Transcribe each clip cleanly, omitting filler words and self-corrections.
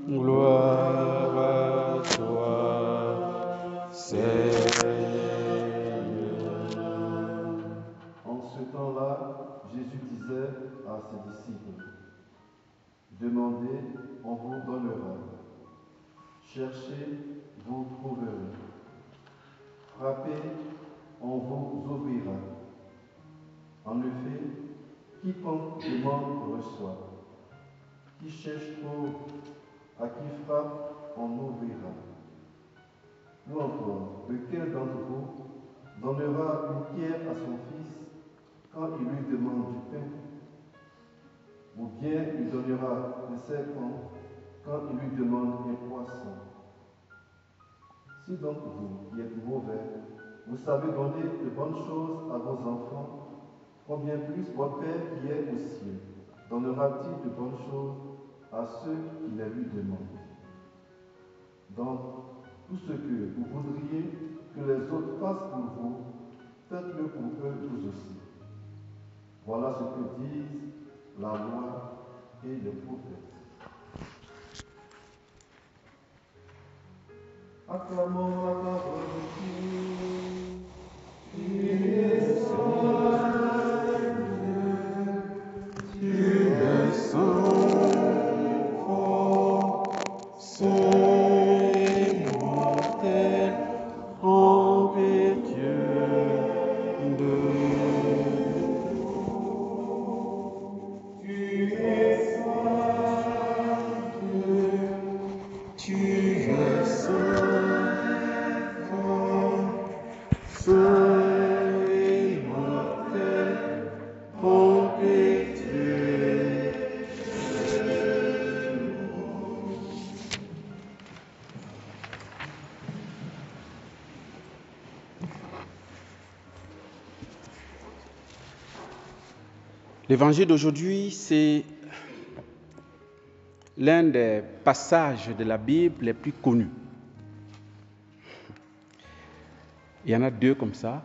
Gloire à toi, Seigneur. En ce temps-là, Jésus disait à ses disciples, demandez, on vous donnera. Cherchez, vous trouverez. Frappez, on vous ouvrira. En effet, quiconque demande reçoit. Qui cherche trouve, à qui frappe, on ouvrira. Ou encore, lequel d'entre vous donnera une pierre à son fils quand il lui demande du pain? Ou bien lui donnera un serpent quand il lui demande un poisson? Si donc vous, qui êtes mauvais, vous savez donner de bonnes choses à vos enfants, combien plus votre Père qui est au ciel donnera-t-il de bonnes choses à ceux qui les lui demandent? Donc, tout ce que vous voudriez que les autres fassent pour vous, faites-le pour eux vous aussi. Voilà ce que disent la loi et les prophètes. Acclamons la parole de Dieu. Tu es saint, tu es saint, fort, saint et mortel, rempli Dieu de tu es saint, tu es saint, fort, saint et mortel, rempli Dieu. L'évangile d'aujourd'hui, c'est l'un des passages de la Bible les plus connus. Il y en a deux comme ça.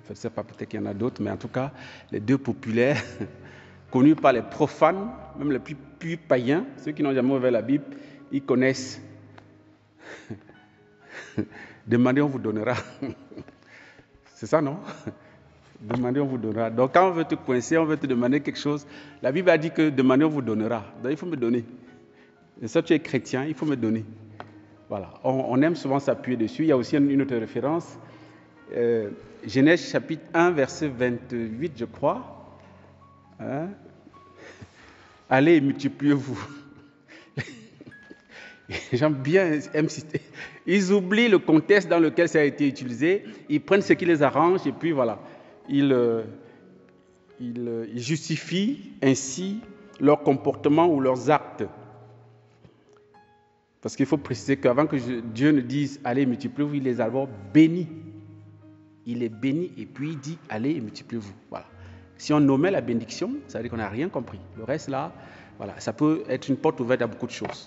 Je ne sais pas, peut-être qu'il y en a d'autres, mais en tout cas, les deux populaires, connus par les profanes, même les plus purs païens, ceux qui n'ont jamais ouvert la Bible, ils connaissent. Demandez, on vous donnera. C'est ça, non? Demandez, on vous donnera. Donc, quand on veut te coincer, on veut te demander quelque chose, la Bible a dit que demandez, on vous donnera. Donc, il faut me donner. Et ça, tu es chrétien, il faut me donner. Voilà. On aime souvent s'appuyer dessus. Il y a aussi une autre référence. Genèse chapitre 1, verset 28, je crois. Hein? Allez et multipliez-vous. Les gens bien aiment citer. Ils oublient le contexte dans lequel ça a été utilisé. Ils prennent ce qui les arrange et puis voilà. Ils justifient ainsi leur comportement ou leurs actes. Parce qu'il faut préciser qu'avant que Dieu ne dise « allez et multipliez-vous », il les a d'abord bénis. Il est béni et puis il dit « allez et multipliez-vous ». Voilà. Si on nommait la bénédiction, ça veut dire qu'on n'a rien compris. Le reste là, voilà, ça peut être une porte ouverte à beaucoup de choses.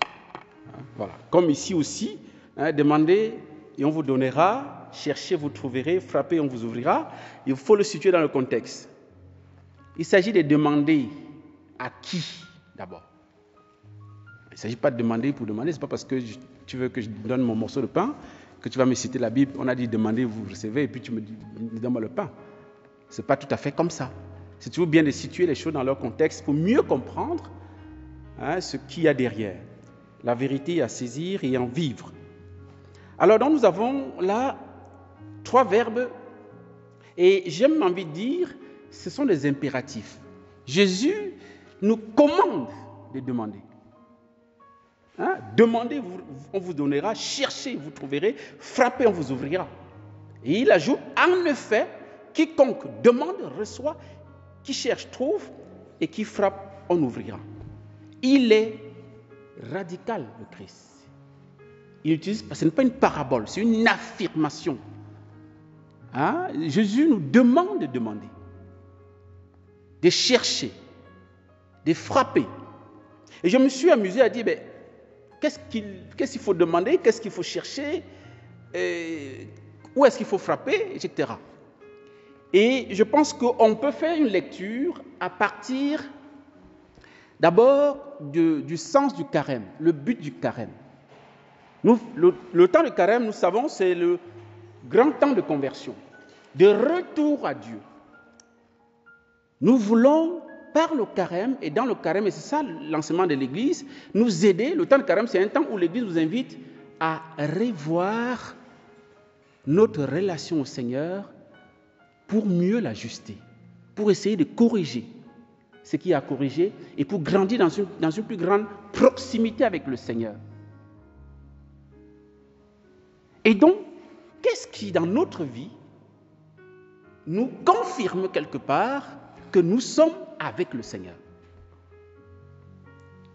Voilà. Comme ici aussi, demandez et on vous donnera, cherchez, vous trouverez, frappez, on vous ouvrira. Il faut le situer dans le contexte. Il s'agit de demander à qui d'abord. Il ne s'agit pas de demander pour demander, ce n'est pas parce que tu veux que je donne mon morceau de pain que tu vas me citer la Bible. On a dit demandez, vous recevez, et puis tu me dis donne-moi le pain. Ce n'est pas tout à fait comme ça. C'est toujours bien de situer les choses dans leur contexte pour mieux comprendre ce qu'il y a derrière. La vérité à saisir et en vivre. Alors donc nous avons là 3 verbes et j'aime envie de dire, ce sont des impératifs. Jésus nous commande de demander. Demandez, on vous donnera, cherchez, vous trouverez, frappez, on vous ouvrira. Et il ajoute, en effet, quiconque demande, reçoit, qui cherche, trouve, et qui frappe, on ouvrira. Il est radical, le Christ. Il utilise, ce n'est pas une parabole, c'est une affirmation. Jésus nous demande de demander, de chercher, de frapper. Et je me suis amusé à dire, qu'est-ce qu'il faut demander, qu'est-ce qu'il faut chercher, où est-ce qu'il faut frapper, etc. Et je pense qu'on peut faire une lecture à partir D'abord, du sens du carême, le but du carême. Le temps de carême, nous savons, c'est le grand temps de conversion, de retour à Dieu. Nous voulons, par le carême, et dans le carême, et c'est ça l'enseignement de l'Église, nous aider. Le temps de carême, c'est un temps où l'Église nous invite à revoir notre relation au Seigneur pour mieux l'ajuster, pour essayer de corriger ce qui a corrigé et pour grandir dans une plus grande proximité avec le Seigneur. Et donc, qu'est-ce qui, dans notre vie, nous confirme quelque part que nous sommes avec le Seigneur?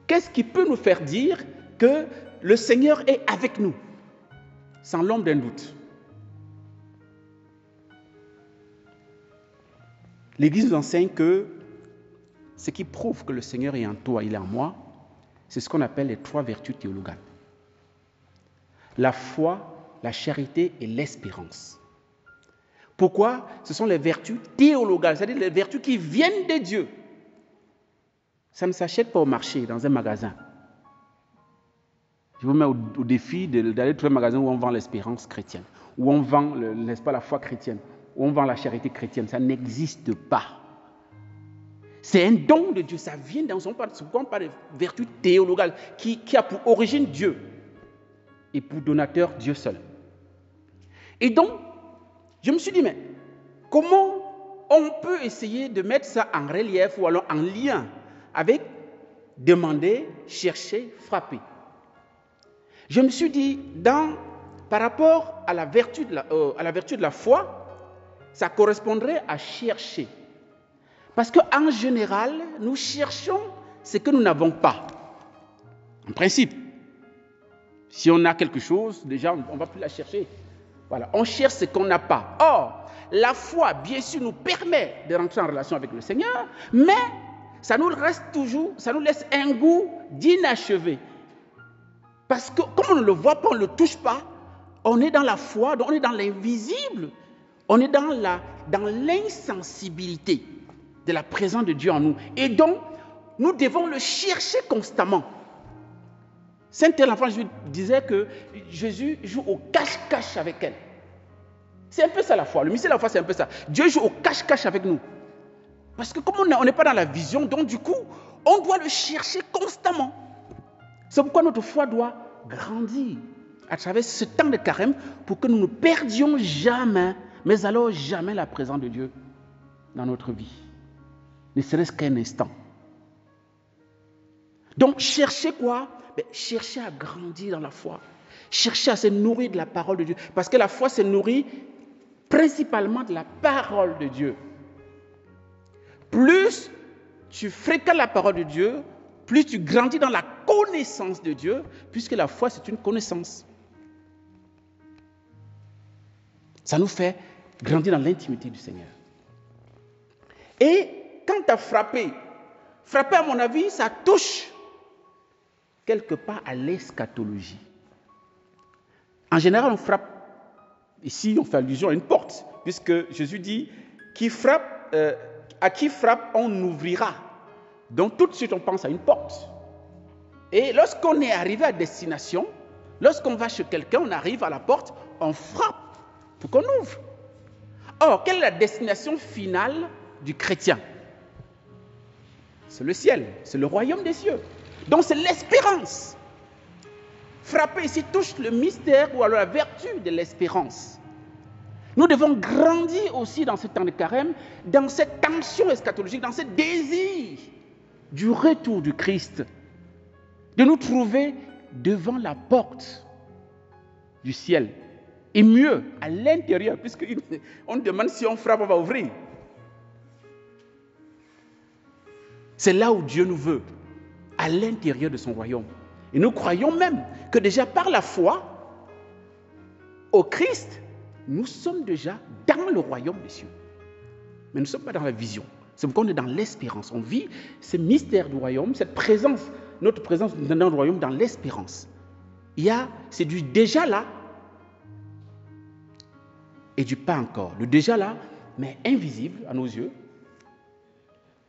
Qu'est-ce qui peut nous faire dire que le Seigneur est avec nous, sans l'ombre d'un doute? L'Église nous enseigne que ce qui prouve que le Seigneur est en toi, il est en moi, c'est ce qu'on appelle les 3 vertus théologales. La foi, la charité et l'espérance. Pourquoi? Ce sont les vertus théologales, c'est-à-dire les vertus qui viennent de Dieu. Ça ne s'achète pas au marché, dans un magasin. Je vous mets au défi d'aller trouver un magasin où on vend l'espérance chrétienne, où on vend, n'est-ce pas, la foi chrétienne, où on vend la charité chrétienne. Ça n'existe pas. C'est un don de Dieu, ça vient dans son part de vertus théologales qui a pour origine Dieu et pour donateur Dieu seul. Et donc, je me suis dit, mais comment on peut essayer de mettre ça en relief ou alors en lien avec demander, chercher, frapper? Je me suis dit, par rapport à la vertu de la foi, ça correspondrait à chercher. Parce qu'en général, nous cherchons ce que nous n'avons pas. En principe, si on a quelque chose, déjà, on ne va plus la chercher. Voilà, on cherche ce qu'on n'a pas. Or, la foi, bien sûr, nous permet de rentrer en relation avec le Seigneur, mais ça nous laisse un goût d'inachevé. Parce que comme on ne le voit pas, on ne le touche pas, on est dans la foi, on est dans l'invisible, on est dans l'insensibilité de la présence de Dieu en nous. Et donc, nous devons le chercher constamment. Saint l'enfant Jésus disait que Jésus joue au cache-cache avec elle. C'est un peu ça la foi. Le mystère de la foi, c'est un peu ça. Dieu joue au cache-cache avec nous. Parce que comme on n'est pas dans la vision, donc du coup, on doit le chercher constamment. C'est pourquoi notre foi doit grandir à travers ce temps de carême pour que nous ne perdions jamais, mais alors jamais la présence de Dieu dans notre vie. Ne serait-ce qu'un instant. Donc, chercher quoi? Chercher à grandir dans la foi. Chercher à se nourrir de la parole de Dieu. Parce que la foi se nourrit principalement de la parole de Dieu. Plus tu fréquentes la parole de Dieu, plus tu grandis dans la connaissance de Dieu, puisque la foi, c'est une connaissance. Ça nous fait grandir dans l'intimité du Seigneur. Et quand tu as frappé, à mon avis, ça touche quelque part à l'eschatologie. En général, on frappe, ici on fait allusion à une porte, puisque Jésus dit, à qui frappe, on ouvrira. Donc tout de suite, on pense à une porte. Et lorsqu'on est arrivé à destination, lorsqu'on va chez quelqu'un, on arrive à la porte, on frappe pour qu'on ouvre. Or, quelle est la destination finale du chrétien? C'est le ciel, c'est le royaume des cieux. Donc c'est l'espérance. Frapper ici touche le mystère ou alors la vertu de l'espérance. Nous devons grandir aussi dans ce temps de carême, dans cette tension eschatologique, dans ce désir du retour du Christ, de nous trouver devant la porte du ciel. Et mieux, à l'intérieur, puisqu'on demande si on frappe, on va ouvrir. C'est là où Dieu nous veut, à l'intérieur de son royaume. Et nous croyons même que déjà par la foi au Christ, nous sommes déjà dans le royaume des cieux. Mais nous ne sommes pas dans la vision. C'est pourquoi on est dans l'espérance. On vit ce mystère du royaume, cette présence, notre présence dans le royaume, dans l'espérance. C'est du déjà là et du pas encore. Le déjà là, mais invisible à nos yeux,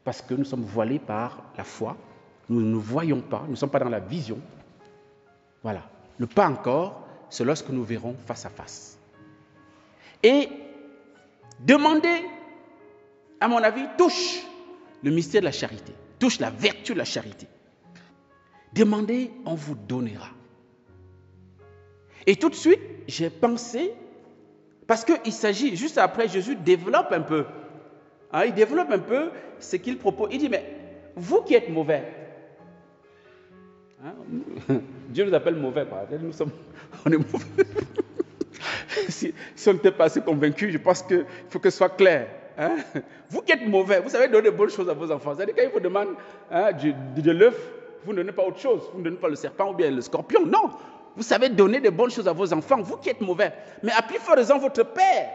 parce que nous sommes voilés par la foi Nous ne voyons pas, nous ne sommes pas dans la vision. Voilà. Le pas encore, c'est lorsque nous verrons face à face. Et demander, à mon avis, touche le mystère de la charité, touche la vertu de la charité. Demandez, on vous donnera. Et tout de suite, j'ai pensé, parce qu'il s'agit, juste après, Jésus développe un peu. Il développe un peu ce qu'il propose. Il dit, mais vous qui êtes mauvais, Dieu nous appelle mauvais, quoi. On est mauvais. si on n'était pas assez convaincus, je pense qu'il faut que ce soit clair. Vous qui êtes mauvais, vous savez donner de bonnes choses à vos enfants. C'est-à-dire quand ils vous demandent de l'œuf, vous ne donnez pas autre chose. Vous ne donnez pas le serpent ou bien le scorpion. Non, vous savez donner de bonnes choses à vos enfants, vous qui êtes mauvais. Mais à plus forte raison, votre Père.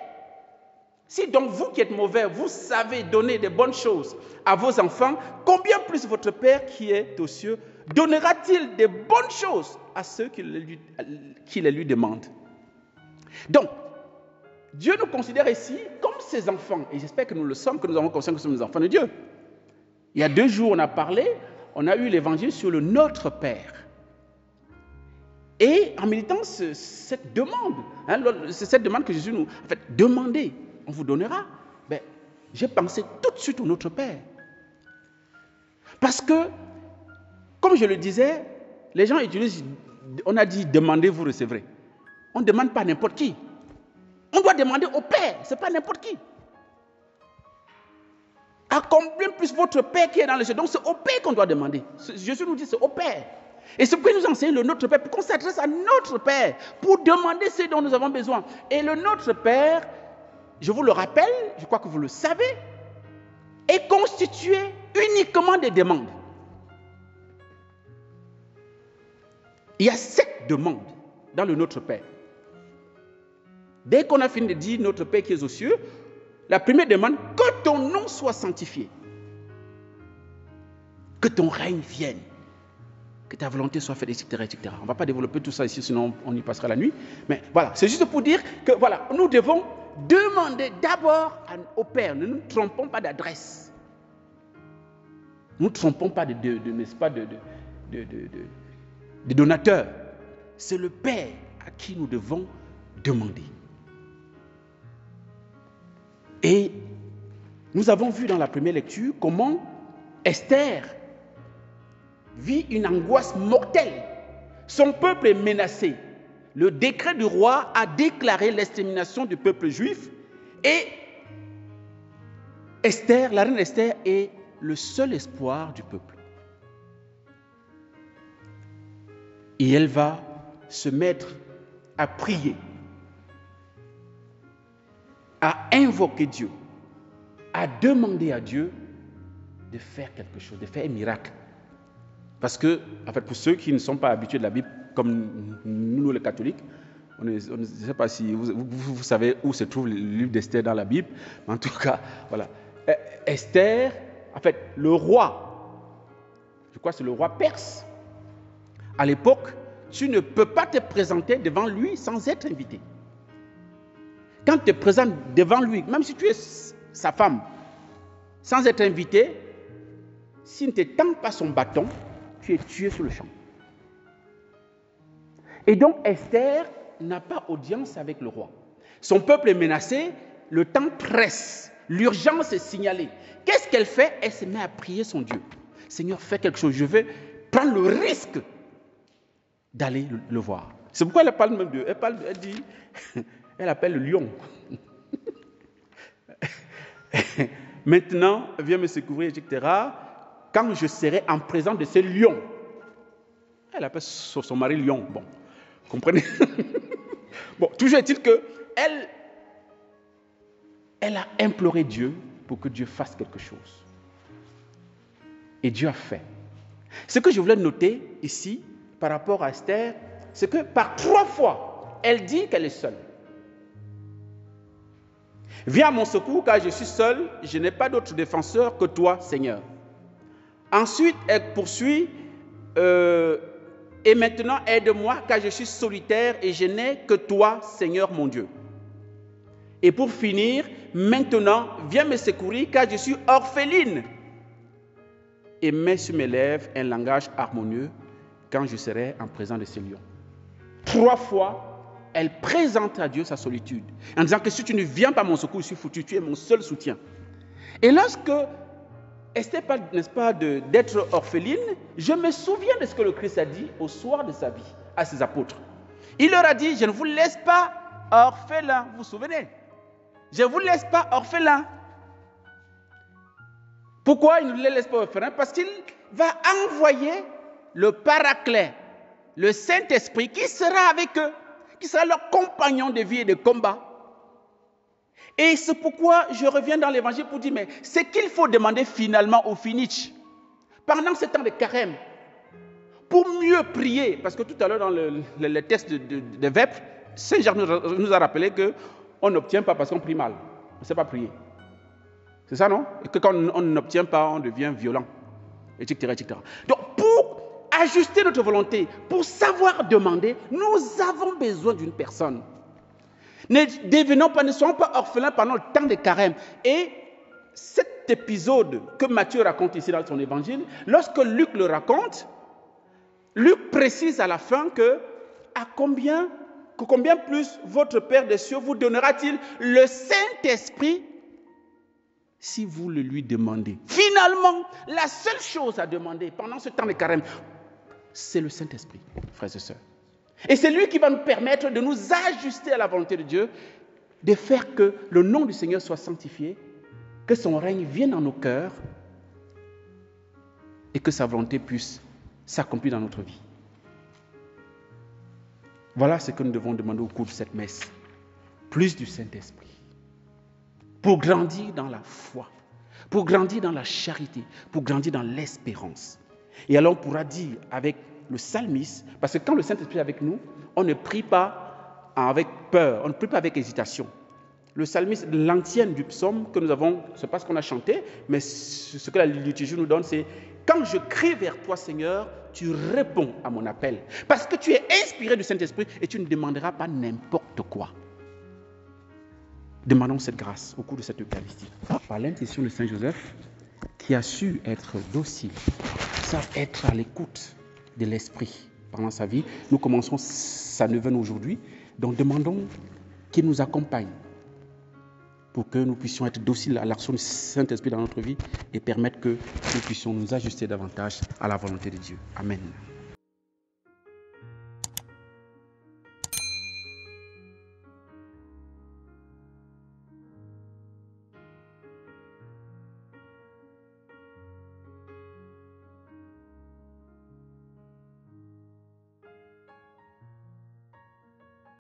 Si donc vous qui êtes mauvais, vous savez donner de bonnes choses à vos enfants, combien plus votre Père qui est aux cieux donnera-t-il de bonnes choses à ceux qui les lui demandent? Donc, Dieu nous considère ici comme ses enfants. Et j'espère que nous le sommes, que nous avons conscience que nous sommes les enfants de Dieu. Il y a 2 jours, on a parlé, on a eu l'évangile sur le Notre Père. Et en méditant cette demande, c'est cette demande que Jésus nous... En fait, demandez, on vous donnera. Ben, j'ai pensé tout de suite au Notre Père. Parce que, comme je le disais, les gens utilisent, on a dit demandez, vous recevrez. On ne demande pas n'importe qui. On doit demander au Père, ce n'est pas n'importe qui. À combien plus votre Père qui est dans le ciel. Donc c'est au Père qu'on doit demander. Jésus nous dit c'est au Père. Et c'est pourquoi il nous enseigne le Notre Père, pour qu'on s'adresse à notre Père, pour demander ce dont nous avons besoin. Et le Notre Père, je vous le rappelle, je crois que vous le savez, est constitué uniquement des demandes. Il y a 7 demandes dans le Notre Père. Dès qu'on a fini de dire Notre Père qui est aux cieux, la première demande, que ton nom soit sanctifié. Que ton règne vienne. Que ta volonté soit faite, etc., etc. On ne va pas développer tout ça ici, sinon on y passera la nuit. Mais voilà, c'est juste pour dire que voilà, nous devons demander d'abord au Père. Ne nous trompons pas d'adresse. Ne nous trompons pas n'est-ce pas, de donateurs. C'est le Père à qui nous devons demander. Et nous avons vu dans la première lecture comment Esther vit une angoisse mortelle. Son peuple est menacé. Le décret du roi a déclaré l'extermination du peuple juif et Esther, la reine Esther, est le seul espoir du peuple. Et elle va se mettre à prier, à invoquer Dieu, à demander à Dieu de faire quelque chose, de faire un miracle. Parce que, en fait, pour ceux qui ne sont pas habitués de la Bible, comme nous les catholiques, on ne sait pas si vous savez où se trouve le livre d'Esther dans la Bible, mais en tout cas, voilà. Esther, en fait, le roi, je crois que c'est le roi perse, à l'époque, tu ne peux pas te présenter devant lui sans être invité. Quand tu te présentes devant lui, même si tu es sa femme, sans être invité, s'il ne te tend pas son bâton, tu es tué sur le champ. Et donc Esther n'a pas audience avec le roi. Son peuple est menacé, le temps presse, l'urgence est signalée. Qu'est-ce qu'elle fait? Elle se met à prier son Dieu. Seigneur, fais quelque chose, je vais prendre le risque d'aller le voir. C'est pourquoi elle parle même de... Elle dit... Elle appelle le lion. Maintenant, viens me secourir, etc. Quand je serai en présence de ce lion. Elle appelle son mari lion. Bon, comprenez? Bon, toujours est-il que elle a imploré Dieu pour que Dieu fasse quelque chose. Et Dieu a fait. Ce que je voulais noter ici, par rapport à Esther, c'est que par 3 fois, elle dit qu'elle est seule. Viens à mon secours, car je suis seule, je n'ai pas d'autre défenseur que toi, Seigneur. Ensuite, elle poursuit, et maintenant aide-moi, car je suis solitaire et je n'ai que toi, Seigneur mon Dieu. Et pour finir, maintenant, viens me secourir, car je suis orpheline. et mets sur mes lèvres un langage harmonieux quand je serai en présence de ces lions. 3 fois, elle présente à Dieu sa solitude, en disant que si tu ne viens pas à mon secours, je suis foutu, tu es mon seul soutien. Et lorsque Esther parle, n'est-ce pas, d'être orpheline, je me souviens de ce que le Christ a dit au soir de sa vie à ses apôtres. Il leur a dit, je ne vous laisse pas orphelin, vous vous souvenez? Je ne vous laisse pas orphelin. Pourquoi il ne les laisse pas orphelins? Parce qu'il va envoyer le Paraclet, le Saint-Esprit, qui sera avec eux, qui sera leur compagnon de vie et de combat. Et c'est pourquoi je reviens dans l'évangile pour dire, mais ce qu'il faut demander finalement au finish, pendant ce temps de carême, pour mieux prier, parce que tout à l'heure dans le test de Vêpres, Saint-Jacques nous a rappelé qu'on n'obtient pas parce qu'on prie mal. On ne sait pas prier. C'est ça, non? Et que quand on n'obtient pas, on devient violent, etc., etc. Donc, pour ajuster notre volonté, pour savoir demander, nous avons besoin d'une personne. Ne soyons pas orphelins pendant le temps de carême. Et cet épisode que Matthieu raconte ici dans son évangile, lorsque Luc le raconte, Luc précise à la fin que combien plus votre Père des cieux vous donnera-t-il le Saint-Esprit si vous le lui demandez. Finalement, la seule chose à demander pendant ce temps de carême, c'est le Saint-Esprit, frères et sœurs. Et c'est lui qui va nous permettre de nous ajuster à la volonté de Dieu, de faire que le nom du Seigneur soit sanctifié, que son règne vienne dans nos cœurs et que sa volonté puisse s'accomplir dans notre vie. Voilà ce que nous devons demander au cours de cette messe. Plus du Saint-Esprit. Pour grandir dans la foi, pour grandir dans la charité, pour grandir dans l'espérance. Et alors on pourra dire avec le psalmiste, parce que quand le Saint-Esprit est avec nous, on ne prie pas avec peur, on ne prie pas avec hésitation. Le psalmiste, l'antienne du psaume que nous avons, ce n'est pas ce qu'on a chanté, mais ce que la liturgie nous donne, c'est « Quand je crie vers toi, Seigneur, tu réponds à mon appel. » Parce que tu es inspiré du Saint-Esprit et tu ne demanderas pas n'importe quoi. Demandons cette grâce au cours de cette Eucharistie. Par l'intention de Saint Joseph, qui a su être docile, être à l'écoute de l'Esprit pendant sa vie. Nous commençons sa neuvaine aujourd'hui, donc demandons qu'il nous accompagne pour que nous puissions être dociles à l'action du Saint-Esprit dans notre vie et permettre que nous puissions nous ajuster davantage à la volonté de Dieu. Amen.